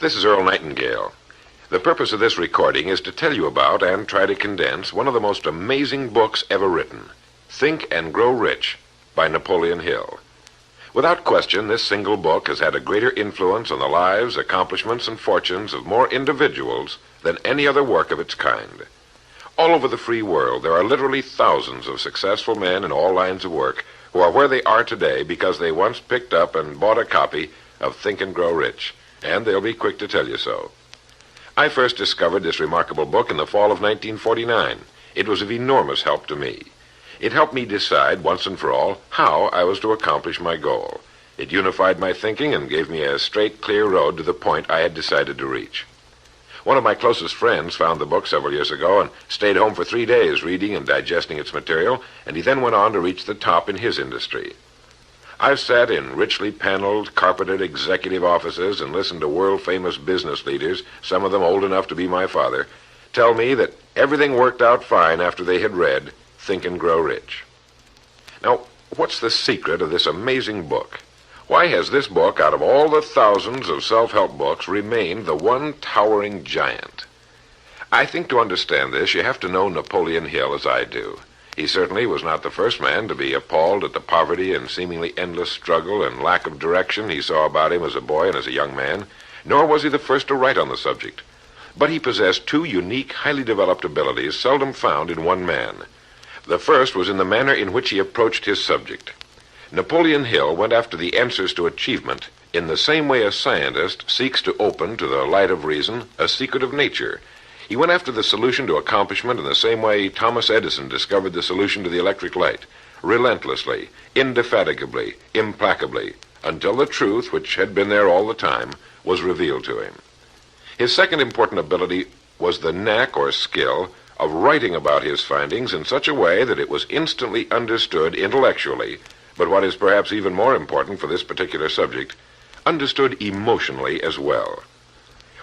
This is Earl Nightingale. The purpose of this recording is to tell you about and try to condense one of the most amazing books ever written, Think and Grow Rich by Napoleon Hill. Without question, this single book has had a greater influence on the lives, accomplishments, and fortunes of more individuals than any other work of its kind. All over the free world, there are literally thousands of successful men in all lines of work who are where they are today because they once picked up and bought a copy of Think and Grow Rich, and they'll be quick to tell you so. I first discovered this remarkable book in the fall of 1949. It was of enormous help to me. It helped me decide once and for all how I was to accomplish my goal. It unified my thinking and gave me a straight, clear road to the point I had decided to reach. One of my closest friends found the book several years ago and stayed home for 3 days reading and digesting its material, and he then went on to reach the top in his industry. I've sat in richly paneled, carpeted executive offices and listened to world-famous business leaders, some of them old enough to be my father, tell me that everything worked out fine after they had read Think and Grow Rich. Now, what's the secret of this amazing book? Why has this book, out of all the thousands of self-help books, remained the one towering giant? I think to understand this, you have to know Napoleon Hill as I do. He certainly was not the first man to be appalled at the poverty and seemingly endless struggle and lack of direction he saw about him as a boy and as a young man, nor was he the first to write on the subject. But he possessed two unique, highly developed abilities seldom found in one man. The first was in the manner in which he approached his subject. Napoleon Hill went after the answers to achievement in the same way a scientist seeks to open to the light of reason a secret of nature. He went after the solution to accomplishment in the same way Thomas Edison discovered the solution to the electric light, relentlessly, indefatigably, implacably, until the truth, which had been there all the time, was revealed to him. His second important ability was the knack or skill of writing about his findings in such a way that it was instantly understood intellectually, but what is perhaps even more important for this particular subject, understood emotionally as well.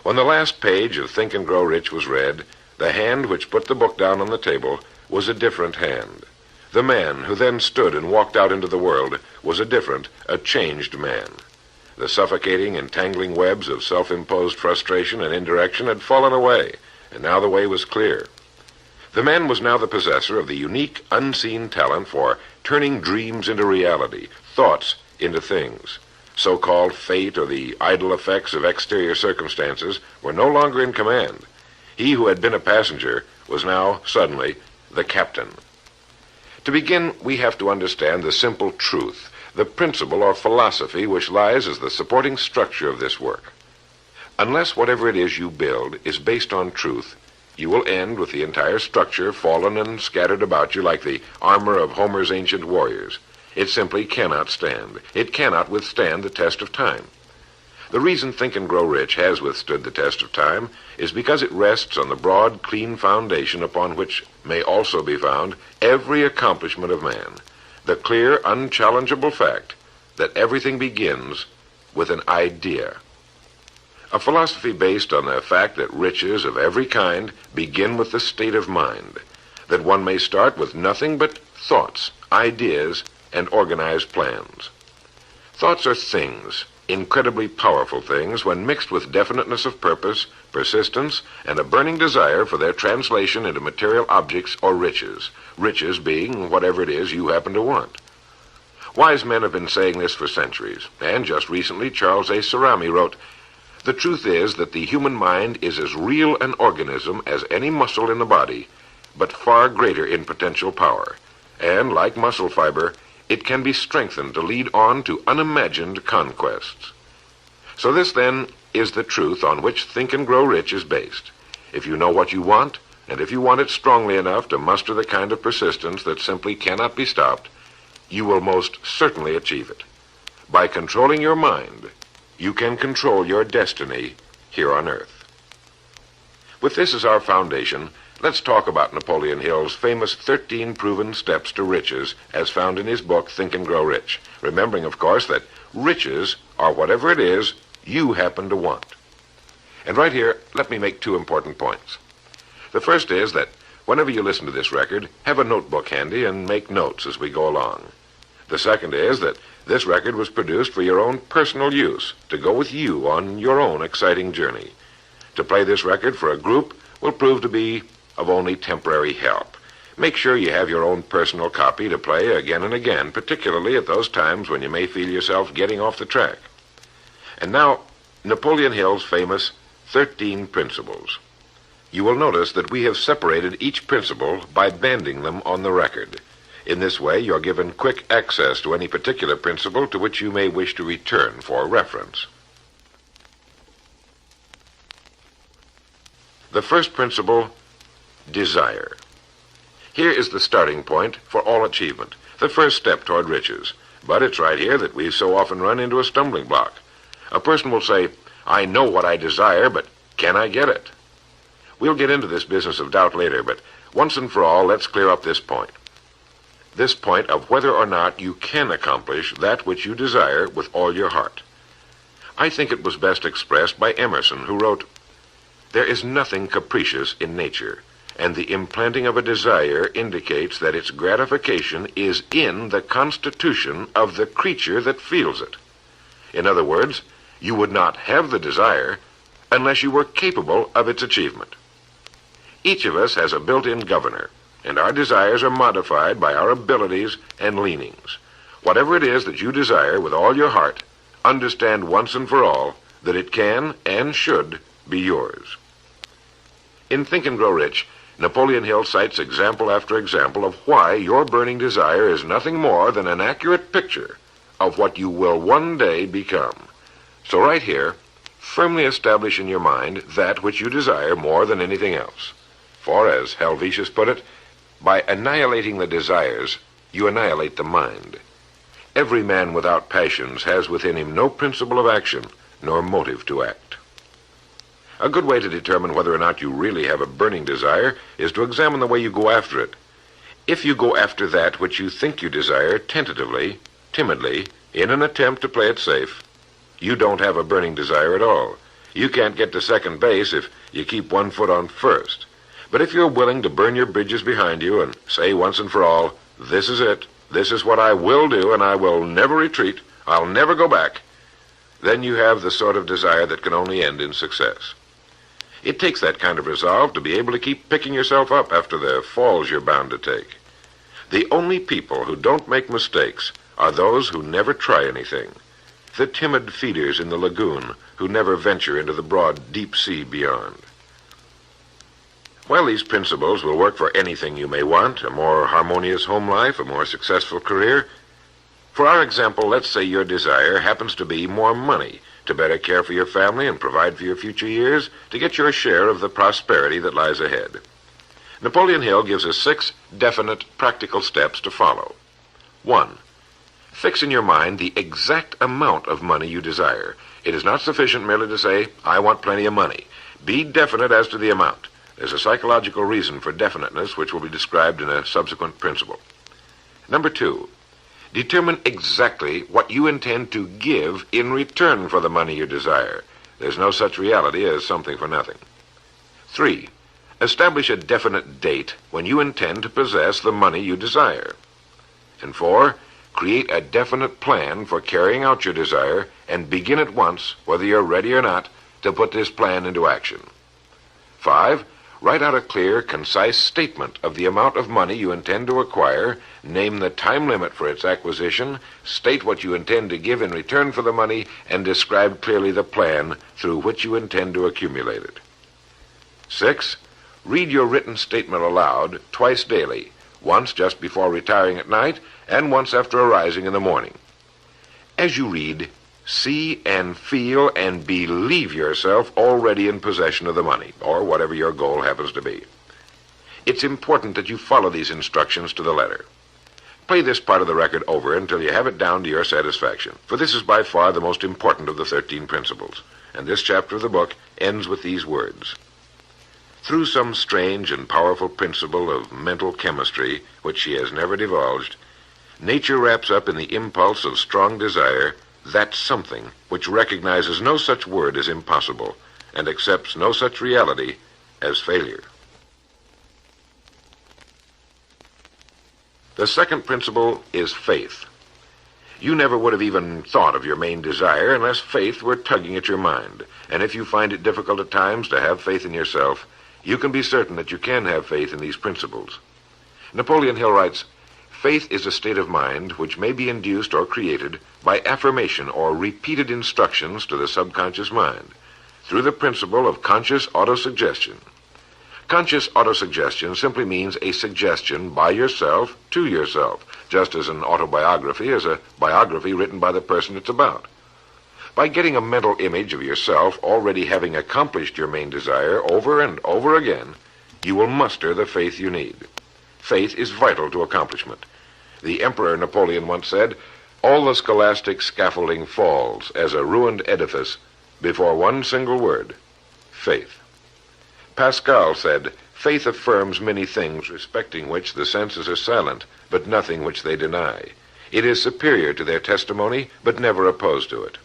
When the last page of Think and Grow Rich was read, the hand which put the book down on the table was a different hand. The man who then stood and walked out into the world was a different, a changed man. The suffocating, entangling webs of self-imposed frustration and indirection had fallen away, and now the way was clear. The man was now the possessor of the unique, unseen talent for turning dreams into reality, thoughts into things. So-called fate or the idle effects of exterior circumstances were no longer in command. He who had been a passenger was now, suddenly, the captain. To begin, we have to understand the simple truth, the principle or philosophy which lies as the supporting structure of this work. Unless whatever it is you build is based on truth, you will end with the entire structure fallen and scattered about you like the armor of Homer's ancient warriors. It simply cannot stand. It cannot withstand the test of time. The reason Think and Grow Rich has withstood the test of time is because it rests on the broad, clean foundation upon which may also be found every accomplishment of man, the clear, unchallengeable fact that everything begins with an idea. A philosophy based on the fact that riches of every kind begin with the state of mind, that one may start with nothing but thoughts, ideas, and organized plans. Thoughts are things, incredibly powerful things, when mixed with definiteness of purpose, persistence, and a burning desire for their translation into material objects or riches, riches being whatever it is you happen to want. Wise men have been saying this for centuries, and just recently Charles A. Cerami wrote, "The truth is that the human mind is as real an organism as any muscle in the body, but far greater in potential power, and like muscle fiber, it can be strengthened to lead on to unimagined conquests." So this, then, is the truth on which Think and Grow Rich is based. If you know what you want, and if you want it strongly enough to muster the kind of persistence that simply cannot be stopped, you will most certainly achieve it. By controlling your mind, you can control your destiny here on Earth. With this as our foundation, let's talk about Napoleon Hill's famous 13 proven steps to riches as found in his book, Think and Grow Rich, remembering, of course, that riches are whatever it is you happen to want. And right here, let me make two important points. The first is that whenever you listen to this record, have a notebook handy and make notes as we go along. The second is that This record was produced for your own personal use, to go with you on your own exciting journey. To play this record for a group will prove to be of only temporary help. Make sure you have your own personal copy to play again and again, particularly at those times when you may feel yourself getting off the track. And now, Napoleon Hill's famous 13 principles. You will notice that we have separated each principle by banding them on the record. In this way, you're given quick access to any particular principle to which you may wish to return for reference. The first principle, desire. Here is the starting point for all achievement, the first step toward riches. But it's right here that we so often run into a stumbling block. A person will say, I know what I desire, but can I get it? We'll get into this business of doubt later, but once and for all, let's clear up this point. This point of whether or not you can accomplish that which you desire with all your heart. I think it was best expressed by Emerson, who wrote, there is nothing capricious in nature, and the implanting of a desire indicates that its gratification is in the constitution of the creature that feels it. In other words, you would not have the desire unless you were capable of its achievement. Each of us has a built-in governor, and our desires are modified by our abilities and leanings. Whatever it is that you desire with all your heart, understand once and for all that it can and should be yours. In Think and Grow Rich, Napoleon Hill cites example after example of why your burning desire is nothing more than an accurate picture of what you will one day become. So right here, firmly establish in your mind that which you desire more than anything else. For, as Helvetius put it, by annihilating the desires, you annihilate the mind. Every man without passions has within him no principle of action, nor motive to act. A good way to determine whether or not you really have a burning desire is to examine the way you go after it. If you go after that which you think you desire tentatively, timidly, in an attempt to play it safe, you don't have a burning desire at all. You can't get to second base if you keep one foot on first. But if you're willing to burn your bridges behind you and say once and for all, this is it, this is what I will do, and I will never retreat, I'll never go back, then you have the sort of desire that can only end in success. It takes that kind of resolve to be able to keep picking yourself up after the falls you're bound to take. The only people who don't make mistakes are those who never try anything. The timid feeders in the lagoon who never venture into the broad, deep sea beyond. While these principles will work for anything you may want, a more harmonious home life, a more successful career, for our example, let's say your desire happens to be more money, to better care for your family and provide for your future years, to get your share of the prosperity that lies ahead. Napoleon Hill gives us 6 definite, practical steps to follow. 1. Fix in your mind the exact amount of money you desire. It is not sufficient merely to say, I want plenty of money. Be definite as to the amount. There's a psychological reason for definiteness, which will be described in a subsequent principle. Number 2. Determine exactly what you intend to give in return for the money you desire. There's no such reality as something for nothing. 3. Establish a definite date when you intend to possess the money you desire. And 4. Create a definite plan for carrying out your desire and begin at once, whether you're ready or not, to put this plan into action. 5. Write out a clear, concise statement of the amount of money you intend to acquire, name the time limit for its acquisition, state what you intend to give in return for the money, and describe clearly the plan through which you intend to accumulate it. 6. Read your written statement aloud twice daily, once just before retiring at night, and once after arising in the morning. As you read, see and feel and believe yourself already in possession of the money, or whatever your goal happens to be. It's important that you follow these instructions to the letter. Play this part of the record over until you have it down to your satisfaction, for this is by far the most important of the 13 principles, and this chapter of the book ends with these words. Through some strange and powerful principle of mental chemistry, which she has never divulged, nature wraps up in the impulse of strong desire that something which recognizes no such word as impossible and accepts no such reality as failure. The second principle is faith. You never would have even thought of your main desire unless faith were tugging at your mind. And if you find it difficult at times to have faith in yourself, you can be certain that you can have faith in these principles. Napoleon Hill writes, "Faith is a state of mind which may be induced or created by affirmation or repeated instructions to the subconscious mind through the principle of conscious autosuggestion." Conscious autosuggestion simply means a suggestion by yourself to yourself, just as an autobiography is a biography written by the person it's about. By getting a mental image of yourself already having accomplished your main desire over and over again, you will muster the faith you need. Faith is vital to accomplishment. The Emperor Napoleon once said, "All the scholastic scaffolding falls as a ruined edifice before one single word, faith." Pascal said, "Faith affirms many things respecting which the senses are silent, but nothing which they deny. It is superior to their testimony, but never opposed to it."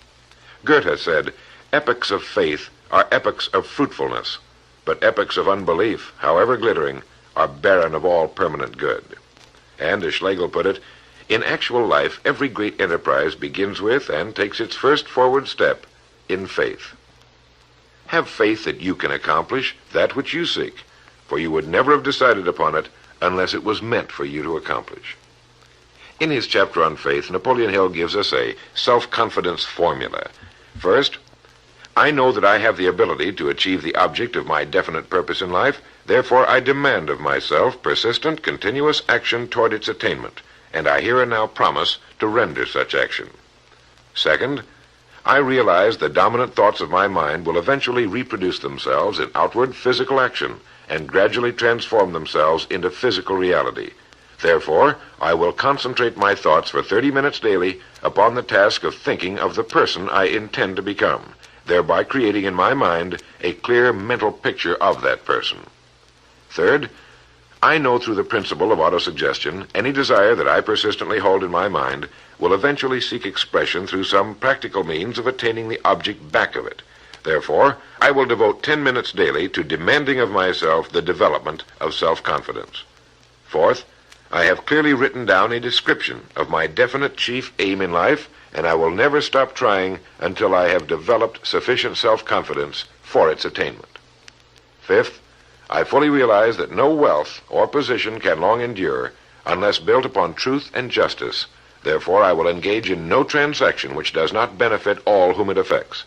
Goethe said, "Epochs of faith are epochs of fruitfulness, but epochs of unbelief, however glittering, are barren of all permanent good." And as Schlegel put it, "In actual life, every great enterprise begins with and takes its first forward step in faith." Have faith that you can accomplish that which you seek, for you would never have decided upon it unless it was meant for you to accomplish. In his chapter on faith, Napoleon Hill gives us a self-confidence formula. First, I know that I have the ability to achieve the object of my definite purpose in life, therefore I demand of myself persistent, continuous action toward its attainment, and I here and now promise to render such action. Second, I realize the dominant thoughts of my mind will eventually reproduce themselves in outward physical action and gradually transform themselves into physical reality. Therefore, I will concentrate my thoughts for 30 minutes daily upon the task of thinking of the person I intend to become, thereby creating in my mind a clear mental picture of that person. Third, I know through the principle of autosuggestion any desire that I persistently hold in my mind will eventually seek expression through some practical means of attaining the object back of it. Therefore, I will devote 10 minutes daily to demanding of myself the development of self-confidence. Fourth, I have clearly written down a description of my definite chief aim in life, and I will never stop trying until I have developed sufficient self-confidence for its attainment. Fifth, I fully realize that no wealth or position can long endure unless built upon truth and justice. Therefore, I will engage in no transaction which does not benefit all whom it affects.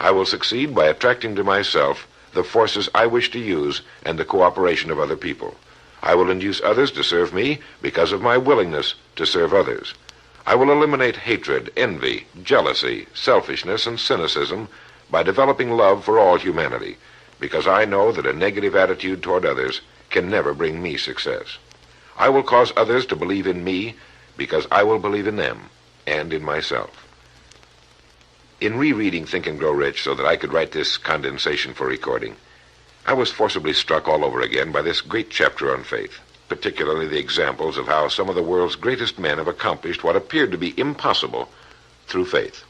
I will succeed by attracting to myself the forces I wish to use and the cooperation of other people. I will induce others to serve me because of my willingness to serve others. I will eliminate hatred, envy, jealousy, selfishness, and cynicism by developing love for all humanity, because I know that a negative attitude toward others can never bring me success. I will cause others to believe in me because I will believe in them and in myself. In rereading Think and Grow Rich so that I could write this condensation for recording, I was forcibly struck all over again by this great chapter on faith, particularly the examples of how some of the world's greatest men have accomplished what appeared to be impossible through faith.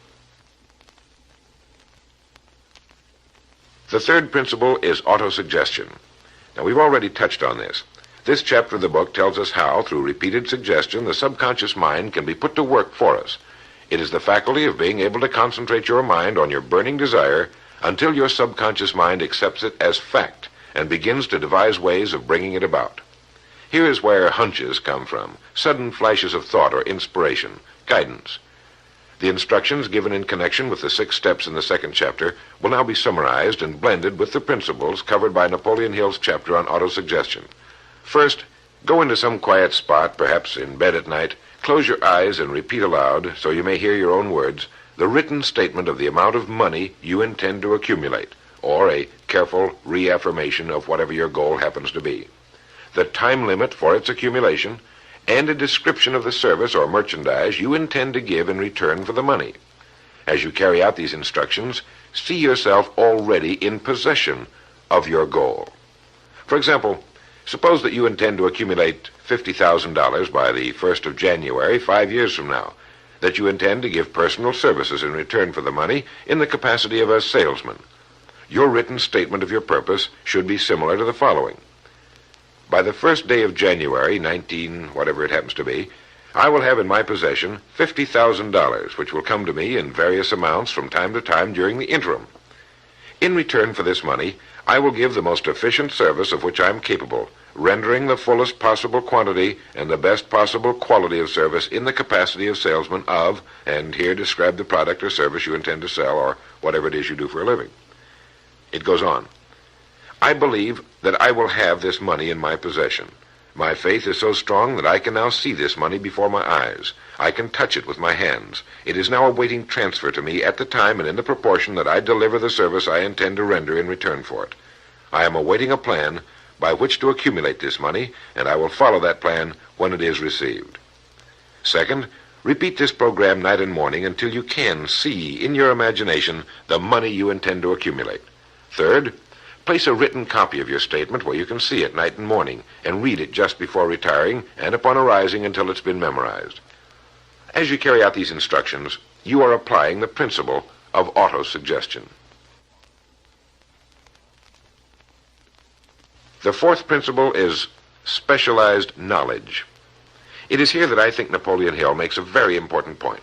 The third principle is autosuggestion. Now, we've already touched on this. This chapter of the book tells us how, through repeated suggestion, the subconscious mind can be put to work for us. It is the faculty of being able to concentrate your mind on your burning desire until your subconscious mind accepts it as fact and begins to devise ways of bringing it about. Here is where hunches come from, sudden flashes of thought or inspiration, guidance. The instructions given in connection with the 6 steps in the second chapter will now be summarized and blended with the principles covered by Napoleon Hill's chapter on autosuggestion. First, go into some quiet spot, perhaps in bed at night, close your eyes and repeat aloud, so you may hear your own words, the written statement of the amount of money you intend to accumulate, or a careful reaffirmation of whatever your goal happens to be, the time limit for its accumulation, and a description of the service or merchandise you intend to give in return for the money. As you carry out these instructions, see yourself already in possession of your goal. For example, suppose that you intend to accumulate $50,000 by the 1st of January, 5 years from now, that you intend to give personal services in return for the money in the capacity of a salesman. Your written statement of your purpose should be similar to the following. By the 1st day of January, 19, whatever it happens to be, I will have in my possession $50,000, which will come to me in various amounts from time to time during the interim. In return for this money, I will give the most efficient service of which I am capable, rendering the fullest possible quantity and the best possible quality of service in the capacity of salesman of, and here describe the product or service you intend to sell or whatever it is you do for a living. It goes on. I believe that I will have this money in my possession. My faith is so strong that I can now see this money before my eyes. I can touch it with my hands. It is now awaiting transfer to me at the time and in the proportion that I deliver the service I intend to render in return for it. I am awaiting a plan by which to accumulate this money, and I will follow that plan when it is received. Second, repeat this program night and morning until you can see in your imagination the money you intend to accumulate. Third, place a written copy of your statement where you can see it night and morning and read it just before retiring and upon arising until it's been memorized. As you carry out these instructions, you are applying the principle of auto-suggestion. The fourth principle is specialized knowledge. It is here that I think Napoleon Hill makes a very important point.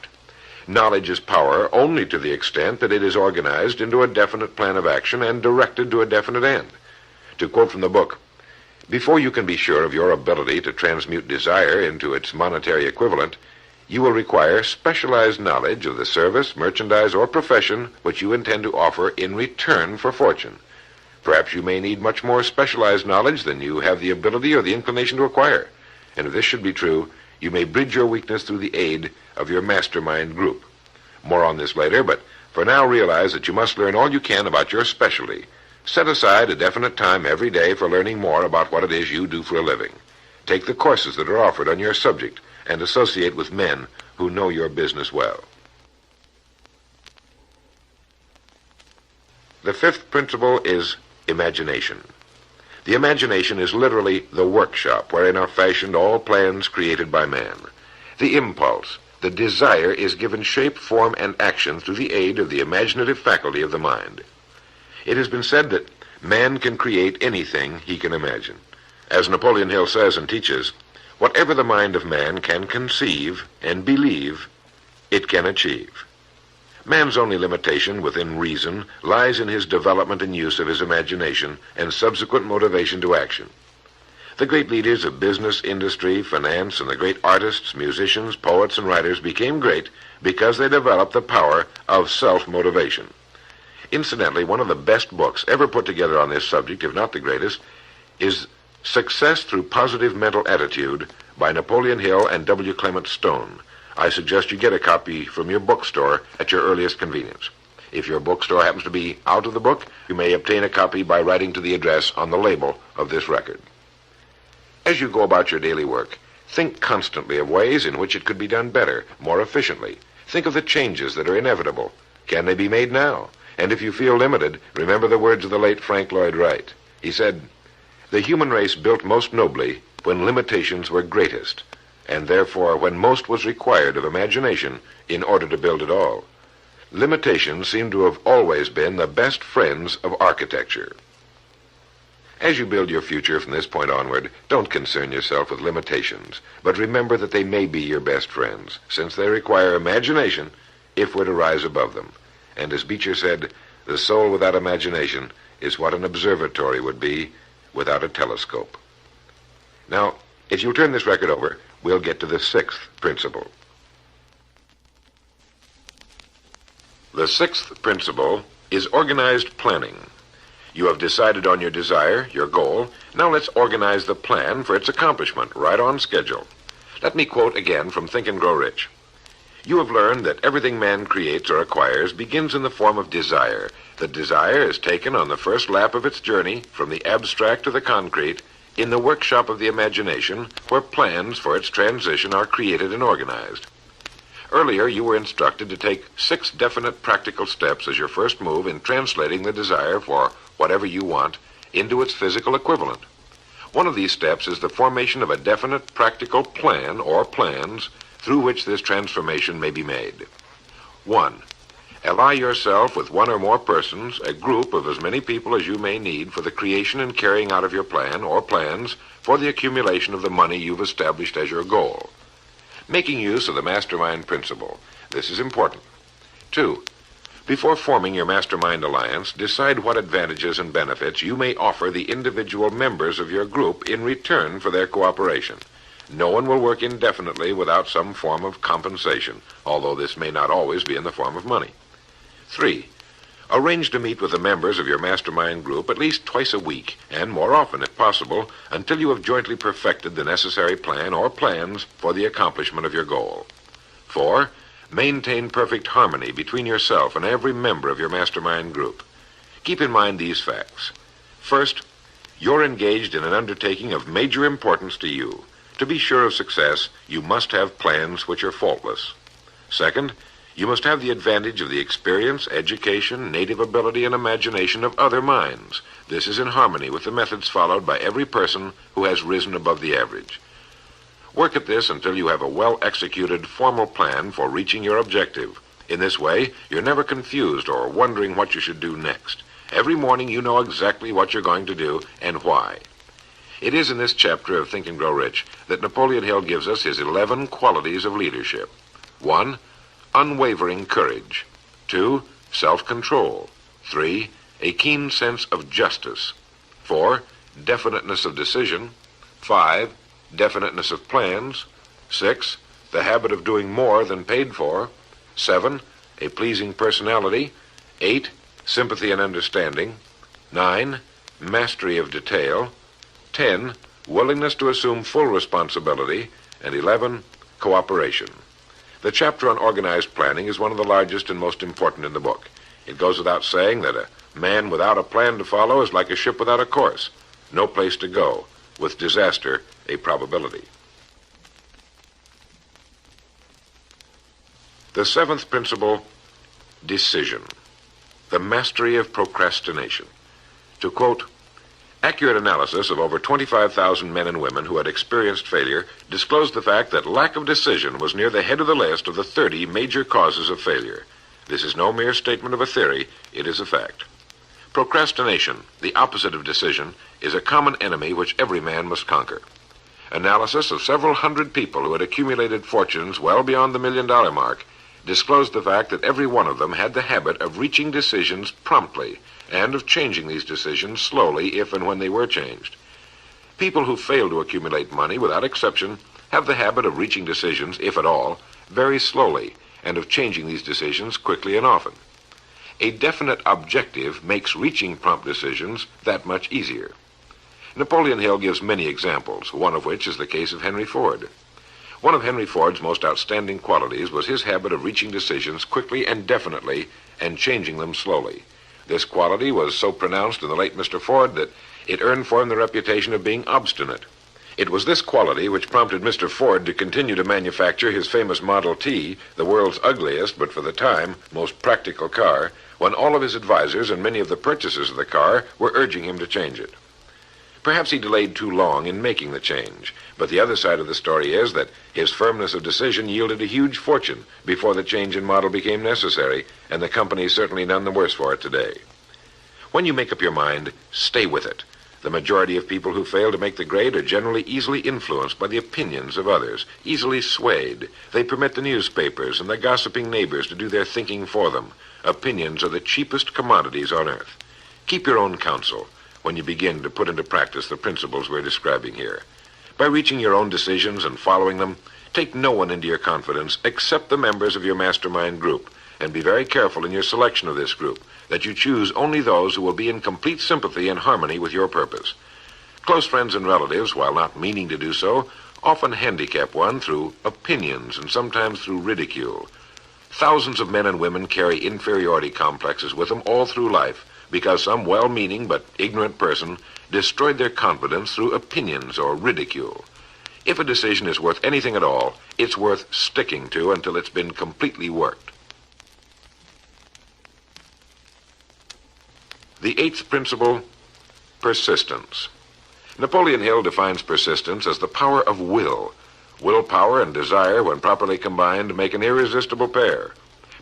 Knowledge is power only to the extent that it is organized into a definite plan of action and directed to a definite end. To quote from the book, before you can be sure of your ability to transmute desire into its monetary equivalent, you will require specialized knowledge of the service, merchandise, or profession which you intend to offer in return for fortune. Perhaps you may need much more specialized knowledge than you have the ability or the inclination to acquire. And if this should be true, you may bridge your weakness through the aid of your mastermind group. More on this later, but for now realize that you must learn all you can about your specialty. Set aside a definite time every day for learning more about what it is you do for a living. Take the courses that are offered on your subject and associate with men who know your business well. The fifth principle is imagination. The imagination is literally the workshop wherein are fashioned all plans created by man. The impulse, the desire, is given shape, form, and action through the aid of the imaginative faculty of the mind. It has been said that man can create anything he can imagine. As Napoleon Hill says and teaches, whatever the mind of man can conceive and believe, it can achieve. Man's only limitation within reason lies in his development and use of his imagination and subsequent motivation to action. The great leaders of business, industry, finance, and the great artists, musicians, poets, and writers became great because they developed the power of self-motivation. Incidentally, one of the best books ever put together on this subject, if not the greatest, is Success Through Positive Mental Attitude by Napoleon Hill and W. Clement Stone. I suggest you get a copy from your bookstore at your earliest convenience. If your bookstore happens to be out of the book, you may obtain a copy by writing to the address on the label of this record. As you go about your daily work, think constantly of ways in which it could be done better, more efficiently. Think of the changes that are inevitable. Can they be made now? And if you feel limited, remember the words of the late Frank Lloyd Wright. He said, "The human race built most nobly when limitations were greatest, and therefore when most was required of imagination in order to build it all. Limitations seem to have always been the best friends of architecture." As you build your future from this point onward, don't concern yourself with limitations, but remember that they may be your best friends, since they require imagination if we're to rise above them. And as Beecher said, the soul without imagination is what an observatory would be without a telescope. Now, if you'll turn this record over, we'll get to the sixth principle. The sixth principle is organized planning. You have decided on your desire, your goal. Now let's organize the plan for its accomplishment, right on schedule. Let me quote again from Think and Grow Rich. You have learned that everything man creates or acquires begins in the form of desire. The desire is taken on the first lap of its journey from the abstract to the concrete in the workshop of the imagination, where plans for its transition are created and organized. Earlier, you were instructed to take 6 definite practical steps as your first move in translating the desire for whatever you want into its physical equivalent. One of these steps is the formation of a definite practical plan or plans through which this transformation may be made. 1. Ally yourself with one or more persons, a group of as many people as you may need for the creation and carrying out of your plan or plans for the accumulation of the money you've established as your goal. Making use of the mastermind principle. This is important. 2. Before forming your mastermind alliance, decide what advantages and benefits you may offer the individual members of your group in return for their cooperation. No one will work indefinitely without some form of compensation, although this may not always be in the form of money. 3. Arrange to meet with the members of your mastermind group at least twice a week, and more often if possible, until you have jointly perfected the necessary plan or plans for the accomplishment of your goal. 4. Maintain perfect harmony between yourself and every member of your mastermind group. Keep in mind these facts. First, you're engaged in an undertaking of major importance to you. To be sure of success, you must have plans which are faultless. Second, you must have the advantage of the experience, education, native ability, and imagination of other minds. This is in harmony with the methods followed by every person who has risen above the average. Work at this until you have a well-executed formal plan for reaching your objective. In this way, you're never confused or wondering what you should do next. Every morning you know exactly what you're going to do and why. It is in this chapter of Think and Grow Rich that Napoleon Hill gives us his 11 qualities of leadership. 1. Unwavering courage. 2. Self-control. 3. A keen sense of justice. 4. Definiteness of decision. 5. Definiteness of plans. 6. The habit of doing more than paid for. 7. A pleasing personality. 8. Sympathy and understanding. 9. Mastery of detail. 10. Willingness to assume full responsibility. And 11. Cooperation. The chapter on organized planning is one of the largest and most important in the book. It goes without saying that a man without a plan to follow is like a ship without a course. No place to go, with disaster a probability. The 7th principle, decision. The mastery of procrastination. To quote, accurate analysis of over 25,000 men and women who had experienced failure disclosed the fact that lack of decision was near the head of the list of the 30 major causes of failure. This is no mere statement of a theory, it is a fact. Procrastination, the opposite of decision, is a common enemy which every man must conquer. Analysis of several hundred people who had accumulated fortunes well beyond the $1 million mark disclosed the fact that every one of them had the habit of reaching decisions promptly and of changing these decisions slowly if and when they were changed. People who fail to accumulate money, without exception, have the habit of reaching decisions, if at all, very slowly, and of changing these decisions quickly and often. A definite objective makes reaching prompt decisions that much easier. Napoleon Hill gives many examples, one of which is the case of Henry Ford. One of Henry Ford's most outstanding qualities was his habit of reaching decisions quickly and definitely and changing them slowly. This quality was so pronounced in the late Mr. Ford that it earned for him the reputation of being obstinate. It was this quality which prompted Mr. Ford to continue to manufacture his famous Model T, the world's ugliest but for the time most practical car, when all of his advisors and many of the purchasers of the car were urging him to change it. Perhaps he delayed too long in making the change, but the other side of the story is that his firmness of decision yielded a huge fortune before the change in model became necessary, and the company is certainly none the worse for it today. When you make up your mind, stay with it. The majority of people who fail to make the grade are generally easily influenced by the opinions of others, easily swayed. They permit the newspapers and the gossiping neighbors to do their thinking for them. Opinions are the cheapest commodities on earth. Keep your own counsel when you begin to put into practice the principles we're describing here. By reaching your own decisions and following them, take no one into your confidence except the members of your mastermind group, and be very careful in your selection of this group, that you choose only those who will be in complete sympathy and harmony with your purpose. Close friends and relatives, while not meaning to do so, often handicap one through opinions and sometimes through ridicule. Thousands of men and women carry inferiority complexes with them all through life, because some well-meaning but ignorant person destroyed their confidence through opinions or ridicule. If a decision is worth anything at all, it's worth sticking to until it's been completely worked. The 8th principle, persistence. Napoleon Hill defines persistence as the power of will. Willpower and desire, when properly combined, make an irresistible pair.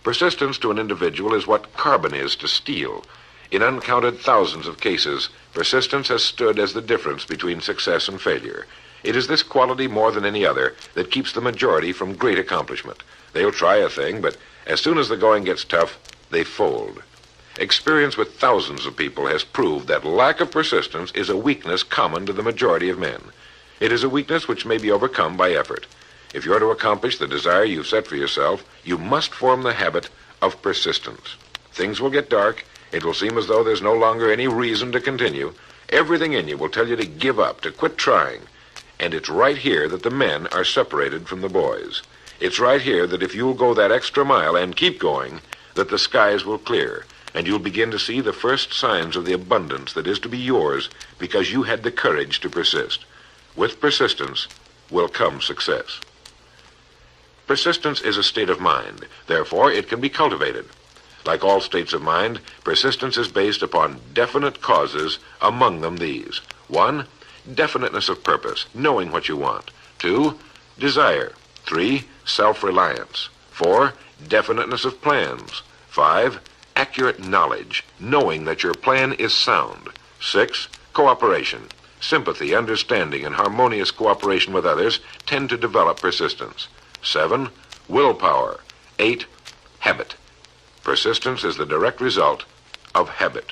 Persistence to an individual is what carbon is to steel. In uncounted thousands of cases, persistence has stood as the difference between success and failure. It is this quality more than any other that keeps the majority from great accomplishment. They'll try a thing, but as soon as the going gets tough, they fold. Experience with thousands of people has proved that lack of persistence is a weakness common to the majority of men. It is a weakness which may be overcome by effort. If you're to accomplish the desire you've set for yourself, you must form the habit of persistence. Things will get dark. It will seem as though there's no longer any reason to continue. Everything in you will tell you to give up, to quit trying. And it's right here that the men are separated from the boys. It's right here that if you'll go that extra mile and keep going, that the skies will clear, and you'll begin to see the first signs of the abundance that is to be yours because you had the courage to persist. With persistence will come success. Persistence is a state of mind. Therefore, it can be cultivated. Like all states of mind, persistence is based upon definite causes, among them these. 1, definiteness of purpose, knowing what you want. 2, desire. 3, self-reliance. 4, definiteness of plans. 5, accurate knowledge, knowing that your plan is sound. 6, cooperation. Sympathy, understanding, and harmonious cooperation with others tend to develop persistence. 7, willpower. 8, habit. Persistence is the direct result of habit.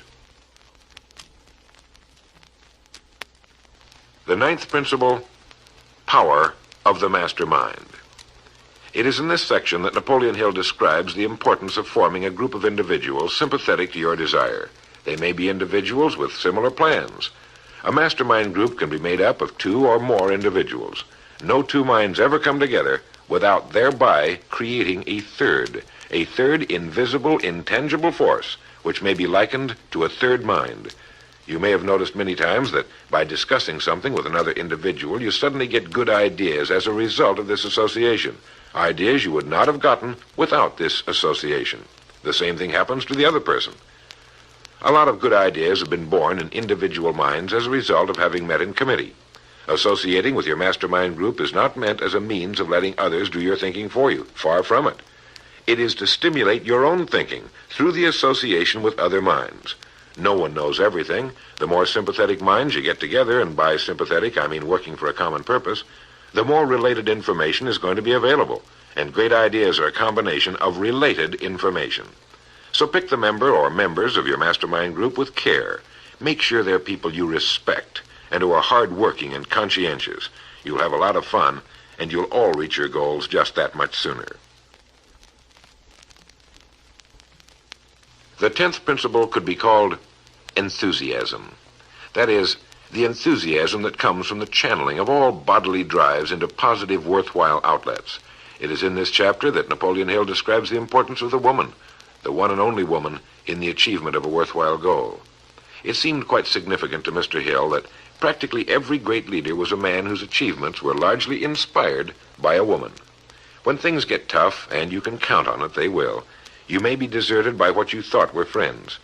The 9th principle, power of the mastermind. It is in this section that Napoleon Hill describes the importance of forming a group of individuals sympathetic to your desire. They may be individuals with similar plans. A mastermind group can be made up of 2 or more individuals. No 2 minds ever come together without thereby creating a third invisible, intangible force, which may be likened to a third mind. You may have noticed many times that by discussing something with another individual, you suddenly get good ideas as a result of this association. Ideas you would not have gotten without this association. The same thing happens to the other person. A lot of good ideas have been born in individual minds as a result of having met in committee. Associating with your mastermind group is not meant as a means of letting others do your thinking for you. Far from it. It is to stimulate your own thinking through the association with other minds. No one knows everything. The more sympathetic minds you get together, and by sympathetic I mean working for a common purpose, the more related information is going to be available, and great ideas are a combination of related information. So pick the member or members of your mastermind group with care. Make sure they're people you respect and who are hard-working and conscientious. You'll have a lot of fun, and you'll all reach your goals just that much sooner. The 10th principle could be called enthusiasm. That is, the enthusiasm that comes from the channeling of all bodily drives into positive, worthwhile outlets. It is in this chapter that Napoleon Hill describes the importance of the woman, the one and only woman, in the achievement of a worthwhile goal. It seemed quite significant to Mr. Hill that practically every great leader was a man whose achievements were largely inspired by a woman. When things get tough, and you can count on it, they will, you may be deserted by what you thought were friends.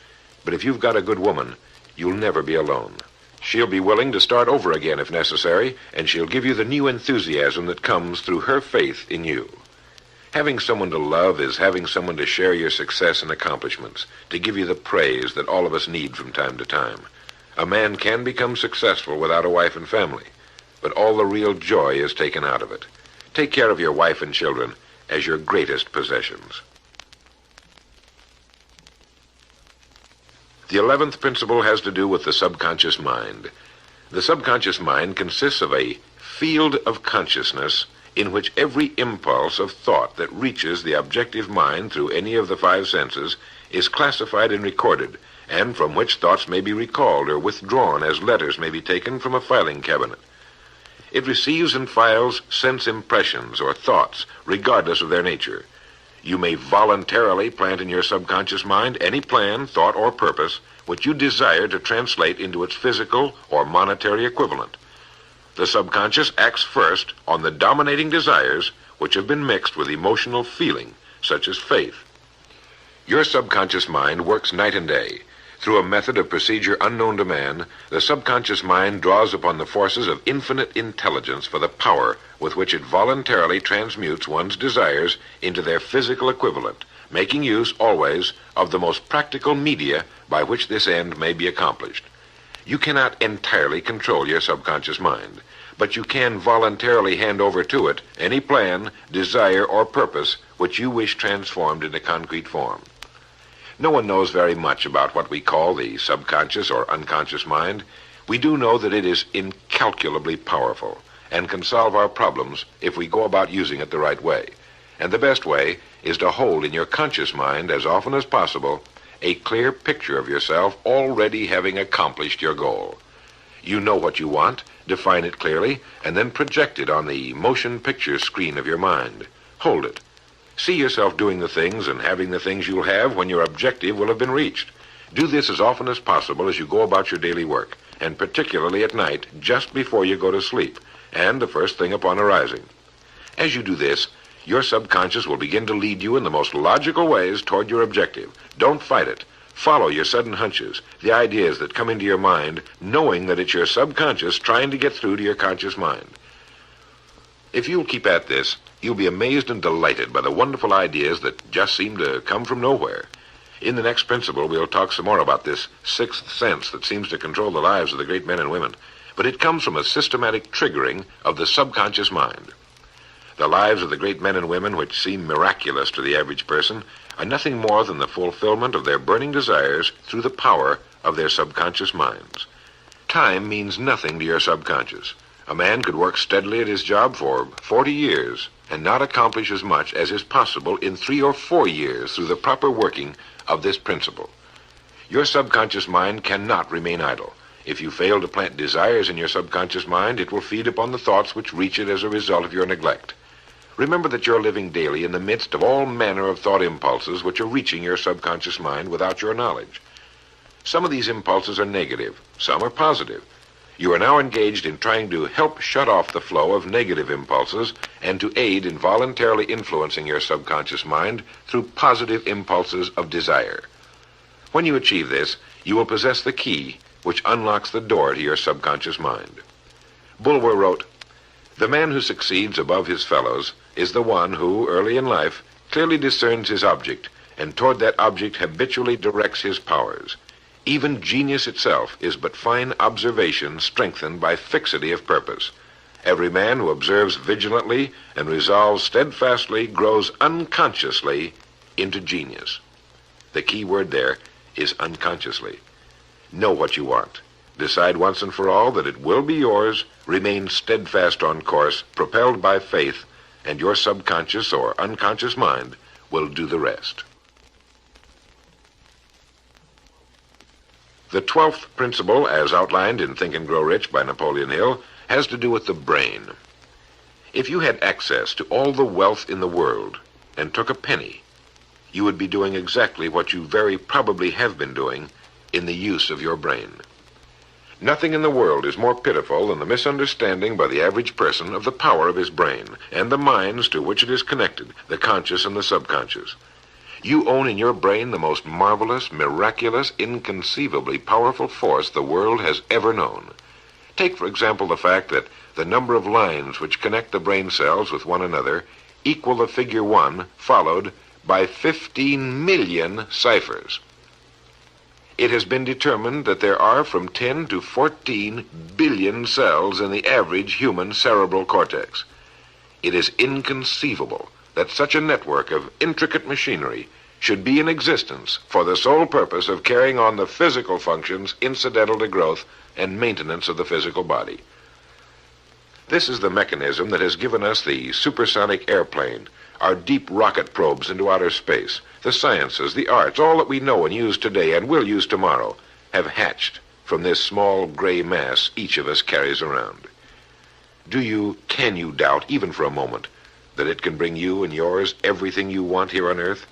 But if you've got a good woman, you'll never be alone. She'll be willing to start over again if necessary, and she'll give you the new enthusiasm that comes through her faith in you. Having someone to love is having someone to share your success and accomplishments, to give you the praise that all of us need from time to time. A man can become successful without a wife and family, but all the real joy is taken out of it. Take care of your wife and children as your greatest possessions. The 11th principle has to do with the subconscious mind. The subconscious mind consists of a field of consciousness in which every impulse of thought that reaches the objective mind through any of the 5 senses is classified and recorded, and from which thoughts may be recalled or withdrawn as letters may be taken from a filing cabinet. It receives and files sense impressions or thoughts, regardless of their nature. You may voluntarily plant in your subconscious mind any plan, thought, or purpose which you desire to translate into its physical or monetary equivalent. The subconscious acts first on the dominating desires which have been mixed with emotional feeling, such as faith. Your subconscious mind works night and day. Through a method of procedure unknown to man, the subconscious mind draws upon the forces of infinite intelligence for the power with which it voluntarily transmutes one's desires into their physical equivalent, making use always of the most practical media by which this end may be accomplished. You cannot entirely control your subconscious mind, but you can voluntarily hand over to it any plan, desire, or purpose which you wish transformed into concrete form. No one knows very much about what we call the subconscious or unconscious mind. We do know that it is incalculably powerful and can solve our problems if we go about using it the right way. And the best way is to hold in your conscious mind as often as possible a clear picture of yourself already having accomplished your goal. You know what you want, define it clearly, and then project it on the motion picture screen of your mind. Hold it. See yourself doing the things and having the things you'll have when your objective will have been reached. Do this as often as possible as you go about your daily work, and particularly at night, just before you go to sleep, and the first thing upon arising. As you do this, your subconscious will begin to lead you in the most logical ways toward your objective. Don't fight it. Follow your sudden hunches, the ideas that come into your mind, knowing that it's your subconscious trying to get through to your conscious mind. If you'll keep at this, you'll be amazed and delighted by the wonderful ideas that just seem to come from nowhere. In the next principle, we'll talk some more about this sixth sense that seems to control the lives of the great men and women, but it comes from a systematic triggering of the subconscious mind. The lives of the great men and women, which seem miraculous to the average person, are nothing more than the fulfillment of their burning desires through the power of their subconscious minds. Time means nothing to your subconscious. A man could work steadily at his job for 40 years and not accomplish as much as is possible in 3 or 4 years through the proper working of this principle. Your subconscious mind cannot remain idle. If you fail to plant desires in your subconscious mind, it will feed upon the thoughts which reach it as a result of your neglect. Remember that you're living daily in the midst of all manner of thought impulses which are reaching your subconscious mind without your knowledge. Some of these impulses are negative, some are positive. You are now engaged in trying to help shut off the flow of negative impulses and to aid in voluntarily influencing your subconscious mind through positive impulses of desire. When you achieve this, you will possess the key which unlocks the door to your subconscious mind. Bulwer wrote, "The man who succeeds above his fellows is the one who, early in life, clearly discerns his object, and toward that object habitually directs his powers. Even genius itself is but fine observation strengthened by fixity of purpose. Every man who observes vigilantly and resolves steadfastly grows unconsciously into genius." The key word there is unconsciously. Know what you want. Decide once and for all that it will be yours. Remain steadfast on course, propelled by faith, and your subconscious or unconscious mind will do the rest. The 12th principle, as outlined in Think and Grow Rich by Napoleon Hill, has to do with the brain. If you had access to all the wealth in the world and took a penny, you would be doing exactly what you very probably have been doing in the use of your brain. Nothing in the world is more pitiful than the misunderstanding by the average person of the power of his brain and the minds to which it is connected, the conscious and the subconscious. You own in your brain the most marvelous, miraculous, inconceivably powerful force the world has ever known. Take, for example, the fact that the number of lines which connect the brain cells with one another equal the figure 1 followed by 15 million ciphers. It has been determined that there are from 10 to 14 billion cells in the average human cerebral cortex. It is inconceivable that such a network of intricate machinery should be in existence for the sole purpose of carrying on the physical functions incidental to growth and maintenance of the physical body. This is the mechanism that has given us the supersonic airplane, our deep rocket probes into outer space, the sciences, the arts, all that we know and use today and will use tomorrow, have hatched from this small gray mass each of us carries around. Can you doubt, even for a moment, that it can bring you and yours everything you want here on Earth?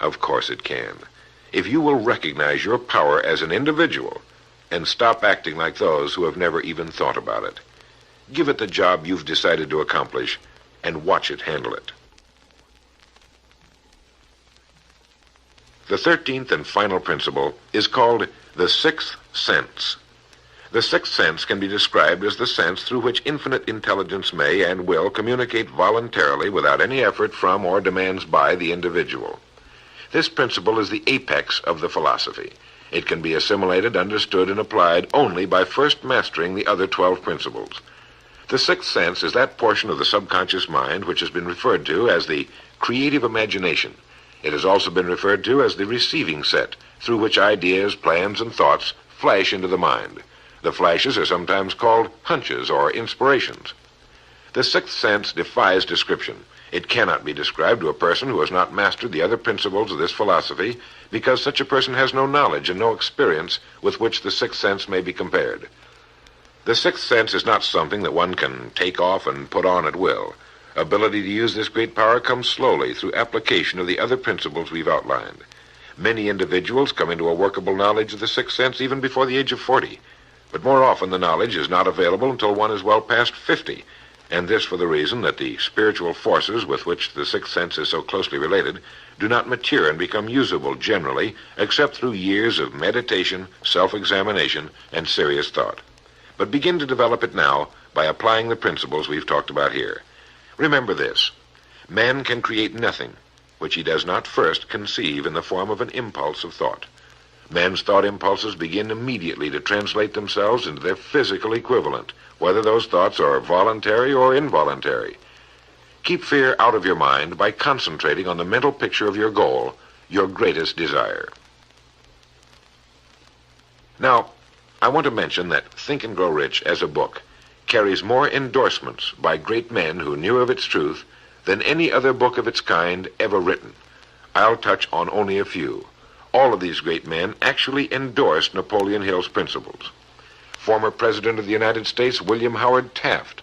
Of course it can. If you will recognize your power as an individual and stop acting like those who have never even thought about it. Give it the job you've decided to accomplish and watch it handle it. The 13th and final principle is called the sixth sense. The sixth sense can be described as the sense through which infinite intelligence may and will communicate voluntarily without any effort from or demands by the individual. This principle is the apex of the philosophy. It can be assimilated, understood, and applied only by first mastering the other 12 principles. The sixth sense is that portion of the subconscious mind which has been referred to as the creative imagination. It has also been referred to as the receiving set, through which ideas, plans, and thoughts flash into the mind. The flashes are sometimes called hunches or inspirations. The sixth sense defies description. It cannot be described to a person who has not mastered the other principles of this philosophy, because such a person has no knowledge and no experience with which the sixth sense may be compared. The sixth sense is not something that one can take off and put on at will. Ability to use this great power comes slowly through application of the other principles we've outlined. Many individuals come into a workable knowledge of the sixth sense even before the age of 40, but more often the knowledge is not available until one is well past 50, and this for the reason that the spiritual forces with which the sixth sense is so closely related do not mature and become usable generally except through years of meditation, self-examination, and serious thought. But begin to develop it now by applying the principles we've talked about here. Remember this: man can create nothing which he does not first conceive in the form of an impulse of thought. Man's thought impulses begin immediately to translate themselves into their physical equivalent, whether those thoughts are voluntary or involuntary. Keep fear out of your mind by concentrating on the mental picture of your goal, your greatest desire. Now, I want to mention that Think and Grow Rich as a book carries more endorsements by great men who knew of its truth than any other book of its kind ever written. I'll touch on only a few. All of these great men actually endorsed Napoleon Hill's principles. Former President of the United States William Howard Taft.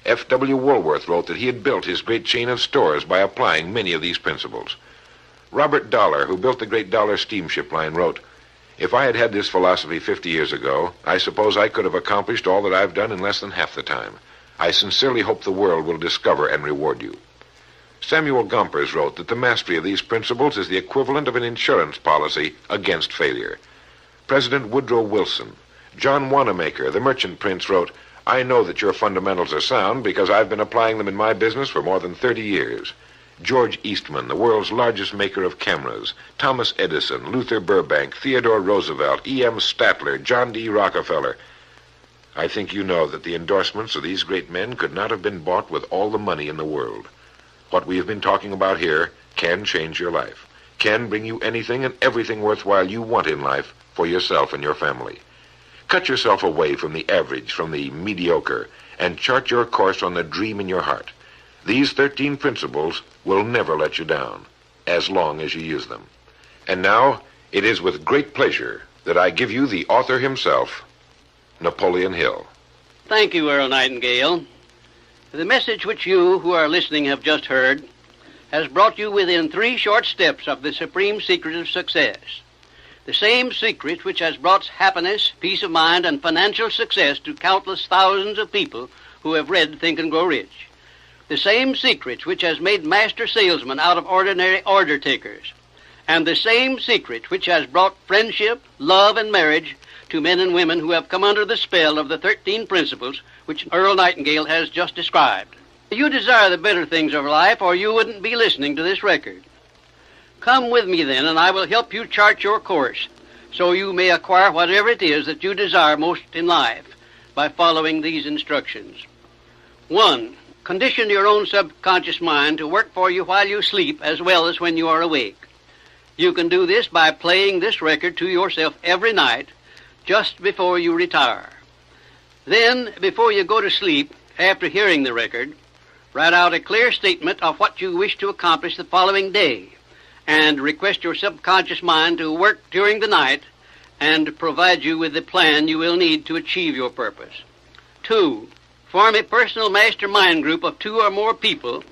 F.W. Woolworth wrote that he had built his great chain of stores by applying many of these principles. Robert Dollar, who built the great Dollar steamship line, wrote, "If I had had this philosophy 50 years ago, I suppose I could have accomplished all that I've done in less than half the time. I sincerely hope the world will discover and reward you." Samuel Gompers wrote that the mastery of these principles is the equivalent of an insurance policy against failure. President Woodrow Wilson, John Wanamaker, the merchant prince, wrote, "I know that your fundamentals are sound because I've been applying them in my business for more than 30 years. George Eastman, the world's largest maker of cameras, Thomas Edison, Luther Burbank, Theodore Roosevelt, E.M. Statler, John D. Rockefeller. I think you know that the endorsements of these great men could not have been bought with all the money in the world. What we have been talking about here can change your life, can bring you anything and everything worthwhile you want in life for yourself and your family. Cut yourself away from the average, from the mediocre, and chart your course on the dream in your heart. These 13 principles will never let you down, as long as you use them. And now, it is with great pleasure that I give you the author himself, Napoleon Hill. Thank you, Earl Nightingale. The message which you who are listening have just heard has brought you within 3 short steps of the supreme secret of success. The same secret which has brought happiness, peace of mind, and financial success to countless thousands of people who have read Think and Grow Rich. The same secret which has made master salesmen out of ordinary order takers. And the same secret which has brought friendship, love, and marriage to men and women who have come under the spell of the 13 principles which Earl Nightingale has just described. You desire the better things of life, or you wouldn't be listening to this record. Come with me then, and I will help you chart your course, so you may acquire whatever it is that you desire most in life by following these instructions. 1. Condition your own subconscious mind to work for you while you sleep as well as when you are awake. You can do this by playing this record to yourself every night just before you retire. Then, before you go to sleep, after hearing the record, write out a clear statement of what you wish to accomplish the following day, and request your subconscious mind to work during the night and provide you with the plan you will need to achieve your purpose. 2. Form a personal mastermind group of 2 or more people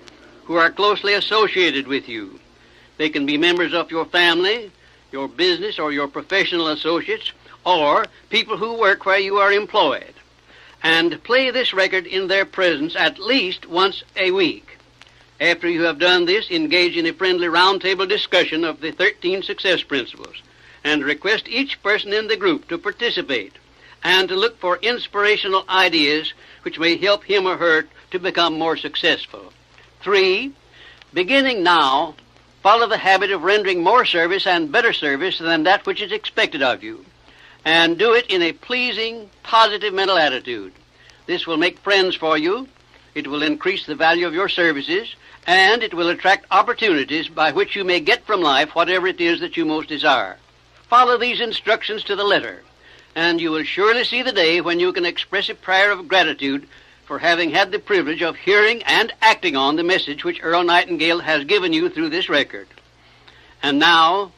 who are closely associated with you. They can be members of your family, your business, or your professional associates, or people who work where you are employed. And play this record in their presence at least once a week. After you have done this, engage in a friendly roundtable discussion of the 13 success principles, and request each person in the group to participate and to look for inspirational ideas which may help him or her to become more successful. 3. Beginning now, follow the habit of rendering more service and better service than that which is expected of you, and do it in a pleasing, positive mental attitude. This will make friends for you, it will increase the value of your services, and it will attract opportunities by which you may get from life whatever it is that you most desire. Follow these instructions to the letter, and you will surely see the day when you can express a prayer of gratitude for having had the privilege of hearing and acting on the message which Earl Nightingale has given you through this record. And now,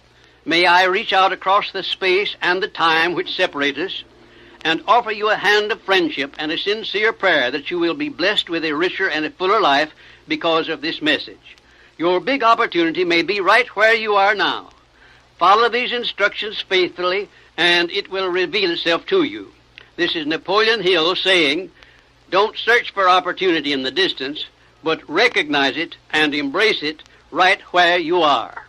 may I reach out across the space and the time which separate us and offer you a hand of friendship and a sincere prayer that you will be blessed with a richer and a fuller life because of this message. Your big opportunity may be right where you are now. Follow these instructions faithfully, and it will reveal itself to you. This is Napoleon Hill saying, don't search for opportunity in the distance, but recognize it and embrace it right where you are.